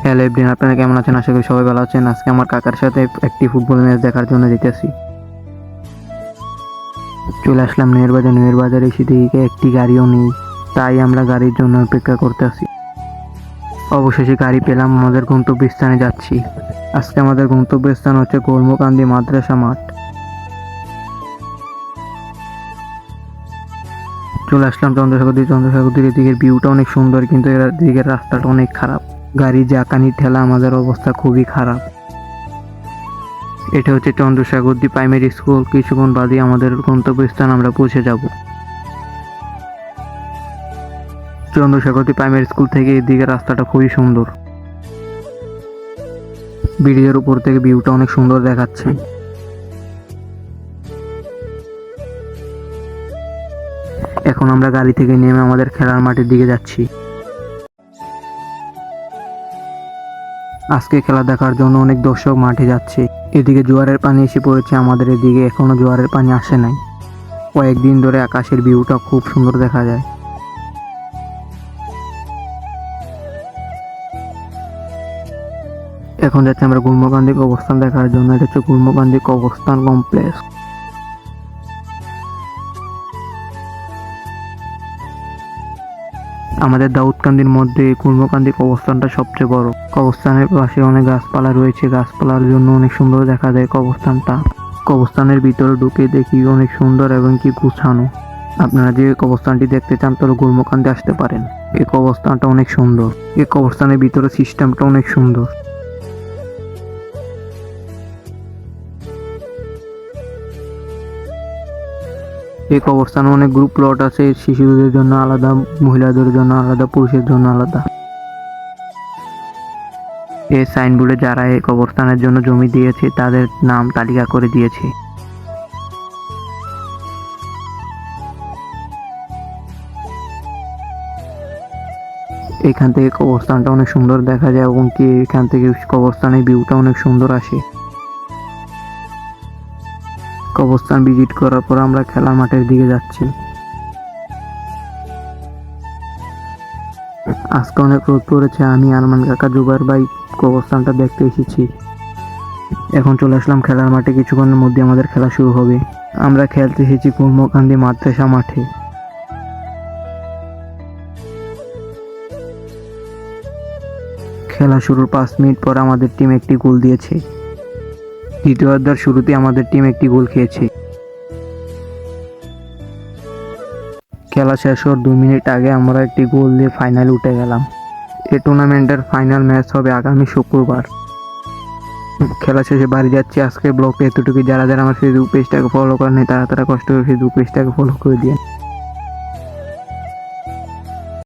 Hello everyone, আপনারা কেমন আছেন? আশা করি সবাই ভালো আছেন। আজকে আমার কাকার সাথে একটি ফুটবল ম্যাচ দেখার জন্য যেতেছি। চলে আসলাম নুয়ের বাজার। নুয়ের বাজারে এসে দেখি একটি গাড়িও নেই, তাই আমরা গাড়ির জন্য অপেক্ষা করতে আসি। অবশেষে গাড়ি পেলাম, আমাদের গন্তব্যস্থানে যাচ্ছি। আজকে আমাদের গন্তব্যস্থান হচ্ছে কর্মকান্দি মাদ্রাসা মাঠ। চলে আসলাম চন্দ্রসাগর দিকের ভিউটা অনেক সুন্দর, কিন্তু এর দিকের রাস্তাটা অনেক খারাপ। গাড়ি জাকানি ঠেলা, আমাদের অবস্থা খুবই খারাপ। এটা হচ্ছে চন্দ্রসাগরদী প্রাইমারি স্কুল। কিছুক্ষণ বাদে আমাদের গন্তব্যস্থান আমরা পৌঁছে যাব। চন্দ্রসাগরদী প্রাইমারি স্কুল থেকে এদিকে রাস্তাটা খুবই সুন্দর। ব্রিজের উপর থেকে ভিউটা অনেক সুন্দর দেখাচ্ছে। এখন আমরা গাড়ি থেকে নেমে আমাদের খেলার মাঠের দিকে যাচ্ছি। আজকে খেলা দেখার জন্য অনেক দর্শক মাঠে যাচ্ছে। এদিকে জোয়ারের পানি এসে পড়েছে, আমাদের এদিকে এখনো জোয়ারের পানি আসে নাই। কয়েকদিন ধরে আকাশের ভিউটা খুব সুন্দর দেখা যায়। এখন যাচ্ছি আমরা গুল্মকান্দি কবরস্থান দেখার জন্য। এটা হচ্ছে গুল্মকান্দি কবরস্থান কমপ্লেক্স। আমাদের দাউদকান্দির মধ্যে গুল্মকান্দি কবরস্থানটা সবচেয়ে বড়। কবরস্থানের পাশে অনেক গাছপালা রয়েছে, গাছপালার জন্য অনেক সুন্দর দেখা যায় কবরস্থানটা। কবরস্থানের ভিতরে ঢুকে দেখি অনেক সুন্দর এবং কি গুছানো। আপনারা যে কবরস্থানটি দেখতে চান তাহলে গুল্মকান্দি আসতে পারেন। এই কবরস্থানটা অনেক সুন্দর। এই কবরস্থানের ভিতরে সিস্টেমটা অনেক সুন্দর। এই কবরস্থানে অনেক গ্রুপ প্লট আছে, শিশুদের জন্য আলাদা, মহিলাদের জন্য আলাদা, পুরুষের জন্য আলাদা। এই সাইনবোর্ডে যারা এই কবরস্থানের জন্য জমি দিয়েছে তাদের নাম তালিকা করে দিয়েছে। এখান থেকে কবরস্থানটা অনেক সুন্দর দেখা যায় এবং কি এখান থেকে কবরস্থানের ভিউটা অনেক সুন্দর আসে। কবরস্থান ভিজিট করার পর আমরা খেলার মাঠের দিকে যাচ্ছি। আজকে অনেক রোদ পড়েছে। আমি আরমান কাকা, জুবাইর ভাই কবরস্থানটা দেখতে এসেছি। এখন চলে আসলাম খেলার মাঠে। কিছুক্ষণের মধ্যে আমাদের খেলা শুরু হবে। আমরা খেলতে এসেছি কর্মকান্দি মাদ্রাসা মাঠে। খেলা শুরুর 5 মিনিট পর আমাদের টিম একটি গোল দিয়েছে। দ্বিতীয়ার্ধের শুরুতে আমাদের টিম একটি গোল খেয়েছে। খেলা শেষ হওয়ার 2 মিনিট আগে আমরা একটি গোল দিয়ে ফাইনালে উঠে গেলাম। এই টুর্নামেন্টের ফাইনাল ম্যাচ হবে আগামী শুক্রবার। খেলা শেষে বাড়ি যাচ্ছি। আজকে ব্লগে এতটুকু। যারা যারা আমার ফেসবুক পেজটাকে ফলো করেন তারা কষ্ট করে ফেসবুক পেজটাকে ফলো করে দিয়ে।